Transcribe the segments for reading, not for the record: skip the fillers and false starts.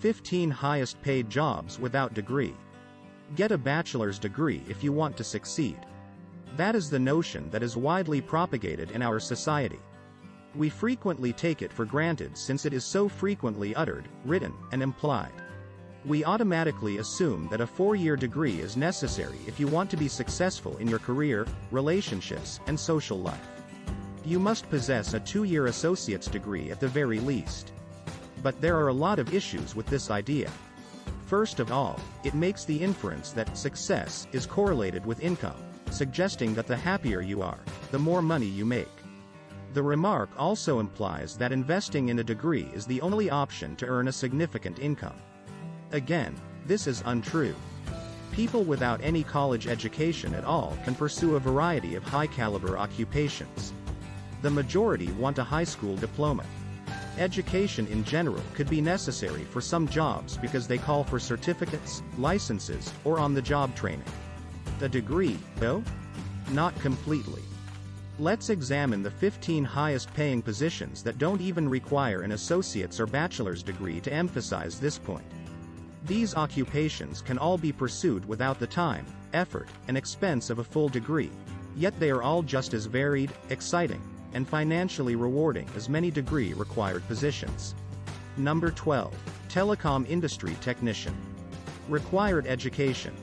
15 highest paid jobs without degree. Get a bachelor's degree if you want to succeed. That is the notion that is widely propagated in our society. We frequently take it for granted since it is so frequently uttered, written, and implied. We automatically assume that a 4-year degree is necessary if you want to be successful in your career, relationships, and social life. You must possess a 2-year associate's degree at the very least. But there are a lot of issues with this idea. First of all, it makes the inference that success is correlated with income, suggesting that the happier you are, the more money you make. The remark also implies that investing in a degree is the only option to earn a significant income. Again, this is untrue. People without any college education at all can pursue a variety of high-caliber occupations. The majority want a high school diploma. Education in general could be necessary for some jobs because they call for certificates, licenses, or on-the-job training. A degree, though? Not completely. Let's examine the 15 highest-paying positions that don't even require an associate's or bachelor's degree to emphasize this point. These occupations can all be pursued without the time, effort, and expense of a full degree, yet they are all just as varied, exciting, and financially rewarding as many degree-required positions. Number 12. Telecom Industry Technician. Required education.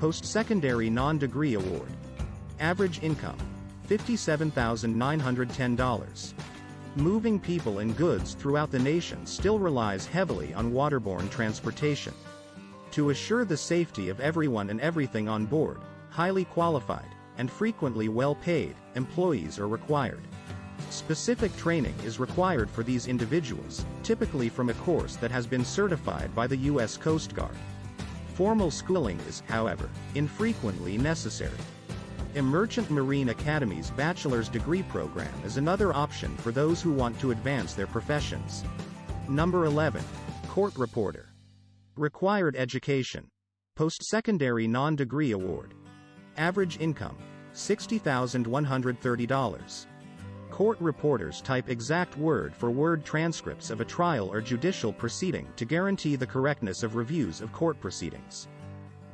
Post-secondary non-degree award. Average income, $57,910. Moving people and goods throughout the nation still relies heavily on waterborne transportation. To assure the safety of everyone and everything on board, highly qualified, and frequently well-paid, employees are required. Specific training is required for these individuals, typically from a course that has been certified by the U.S. Coast Guard. Formal schooling is, however, infrequently necessary. Merchant Marine Academy's bachelor's degree program is another option for those who want to advance their professions. Number 11. Court Reporter. Required education. Post-secondary non-degree award. Average income, $60,130. Court reporters type exact word-for-word transcripts of a trial or judicial proceeding to guarantee the correctness of reviews of court proceedings.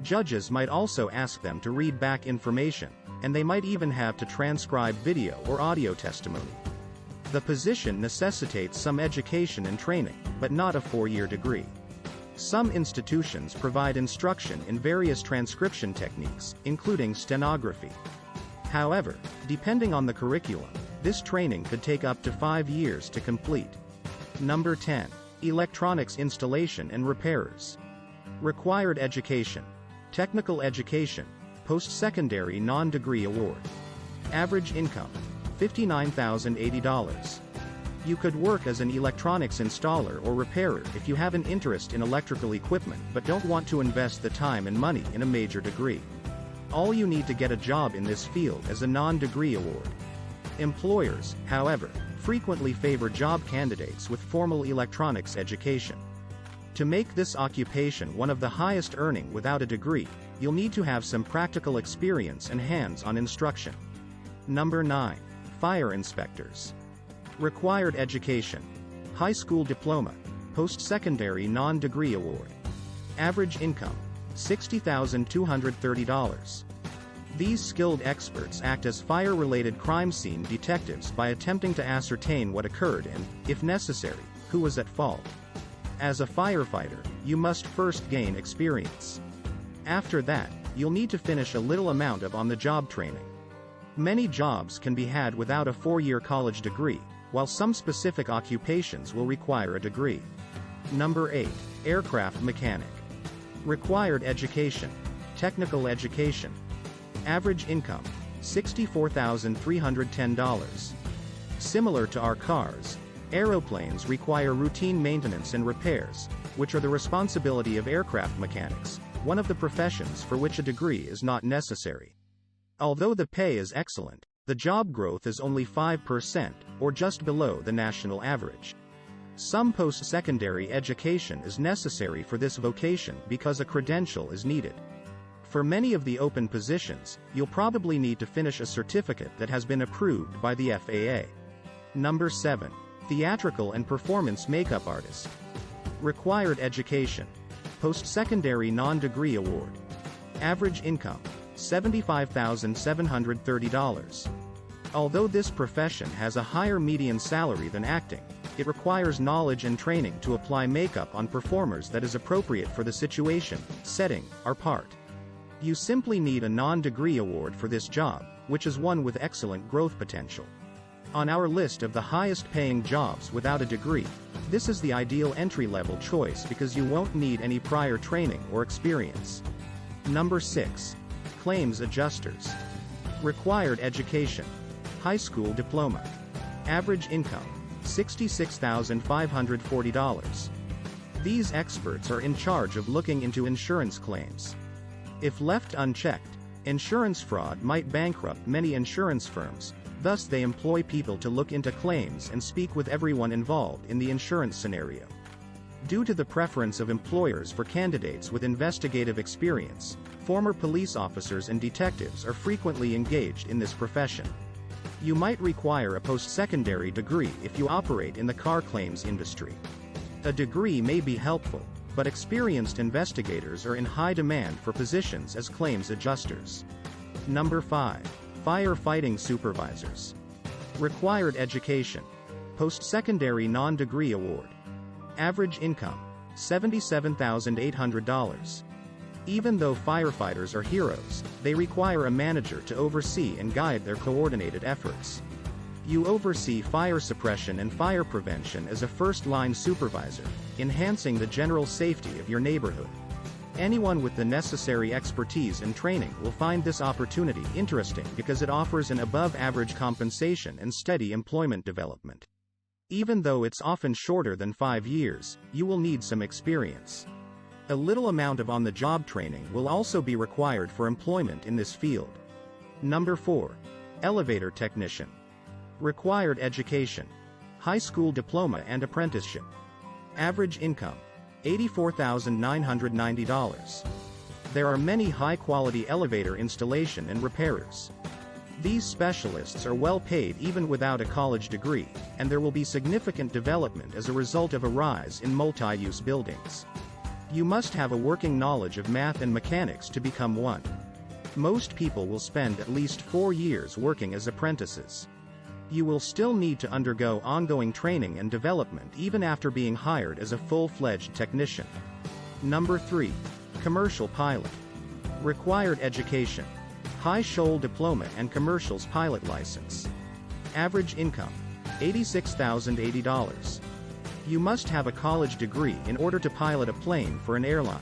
Judges might also ask them to read back information, and they might even have to transcribe video or audio testimony. The position necessitates some education and training, but not a 4-year degree. Some institutions provide instruction in various transcription techniques, including stenography. However, depending on the curriculum, this training could take up to 5 years to complete. Number 10. Electronics Installation and Repairers. Required education. Technical education. Post-secondary non-degree award. Average income, $59,080. You could work as an electronics installer or repairer if you have an interest in electrical equipment but don't want to invest the time and money in a major degree. All you need to get a job in this field is a non-degree award. Employers, however, frequently favor job candidates with formal electronics education. To make this occupation one of the highest earning without a degree, you'll need to have some practical experience and hands-on instruction. Number 9. Fire inspectors. Required education. High school diploma. Post-secondary non-degree award. Average income, $60,230. These skilled experts act as fire-related crime scene detectives by attempting to ascertain what occurred and, if necessary, who was at fault. As a firefighter, you must first gain experience. After that, you'll need to finish a little amount of on-the-job training. Many jobs can be had without a 4-year college degree, while some specific occupations will require a degree. Number 8. Aircraft mechanic. Required education. Technical education. Average income, $64,310. Similar to our cars, aeroplanes require routine maintenance and repairs, which are the responsibility of aircraft mechanics, one of the professions for which a degree is not necessary. Although the pay is excellent, the job growth is only 5%, or just below the national average. Some post-secondary education is necessary for this vocation because a credential is needed. For many of the open positions, you'll probably need to finish a certificate that has been approved by the FAA. Number 7. Theatrical and performance makeup artist. Required education. Post-secondary non-degree award. Average income, $75,730. Although this profession has a higher median salary than acting, it requires knowledge and training to apply makeup on performers that is appropriate for the situation, setting, or part. You simply need a non-degree award for this job, which is one with excellent growth potential. On our list of the highest paying jobs without a degree, this is the ideal entry-level choice because you won't need any prior training or experience. Number 6. Claims adjusters. Required education. High school diploma. Average income, $66,540. These experts are in charge of looking into insurance claims. If left unchecked, insurance fraud might bankrupt many insurance firms, thus they employ people to look into claims and speak with everyone involved in the insurance scenario. Due to the preference of employers for candidates with investigative experience, former police officers and detectives are frequently engaged in this profession. You might require a post-secondary degree if you operate in the car claims industry. A degree may be helpful, but experienced investigators are in high demand for positions as claims adjusters. Number 5. Firefighting supervisors. Required education. Post-secondary non-degree award. Average income, $77,800. Even though firefighters are heroes, they require a manager to oversee and guide their coordinated efforts. You oversee fire suppression and fire prevention as a first-line supervisor, enhancing the general safety of your neighborhood. Anyone with the necessary expertise and training will find this opportunity interesting because it offers an above-average compensation and steady employment development. Even though it's often shorter than 5 years, you will need some experience. A little amount of on-the-job training will also be required for employment in this field. Number 4. Elevator technician. Required education. High school diploma and apprenticeship. Average income, $84,990. There are many high-quality elevator installation and repairers. These specialists are well paid even without a college degree, and there will be significant development as a result of a rise in multi-use buildings. You must have a working knowledge of math and mechanics to become one. Most people will spend at least 4 years working as apprentices. You will still need to undergo ongoing training and development even after being hired as a full-fledged technician. Number 3. Commercial pilot. Required education. High Shoal diploma and commercials pilot license. Average income, $86,080. You must have a college degree in order to pilot a plane for an airline.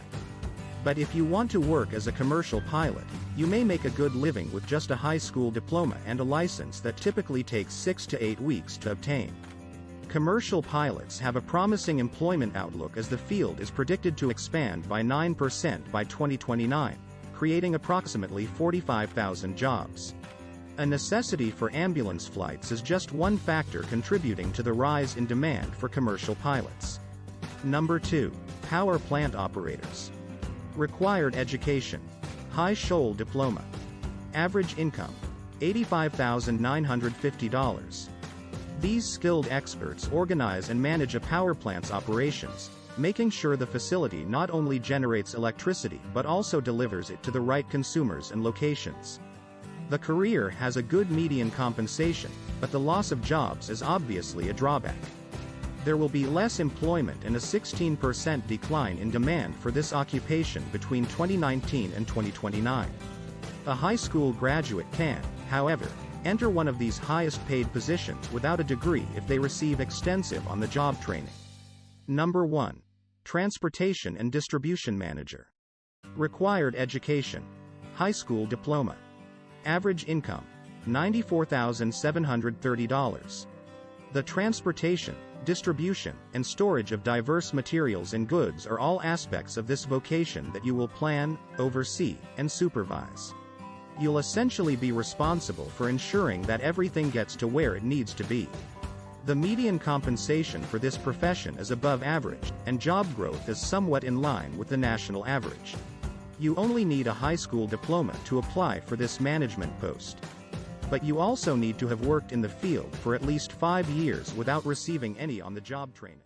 But if you want to work as a commercial pilot, you may make a good living with just a high school diploma and a license that typically takes 6 to 8 weeks to obtain. Commercial pilots have a promising employment outlook as the field is predicted to expand by 9% by 2029, creating approximately 45,000 jobs. A necessity for ambulance flights is just one factor contributing to the rise in demand for commercial pilots. Number 2. Power plant operators. Required education. High Shoal diploma. Average income, $85,950. These skilled experts organize and manage a power plant's operations, making sure the facility not only generates electricity but also delivers it to the right consumers and locations. The career has a good median compensation, but the loss of jobs is obviously a drawback. There will be less employment and a 16% decline in demand for this occupation between 2019 and 2029. A high school graduate can, however, enter one of these highest-paid positions without a degree if they receive extensive on-the-job training. Number 1. Transportation and Distribution Manager. Required education. High school diploma. Average income, $94,730. The transportation, distribution, and storage of diverse materials and goods are all aspects of this vocation that you will plan, oversee, and supervise. You'll essentially be responsible for ensuring that everything gets to where it needs to be. The median compensation for this profession is above average, and job growth is somewhat in line with the national average. You only need a high school diploma to apply for this management post. But you also need to have worked in the field for at least 5 years without receiving any on-the-job training.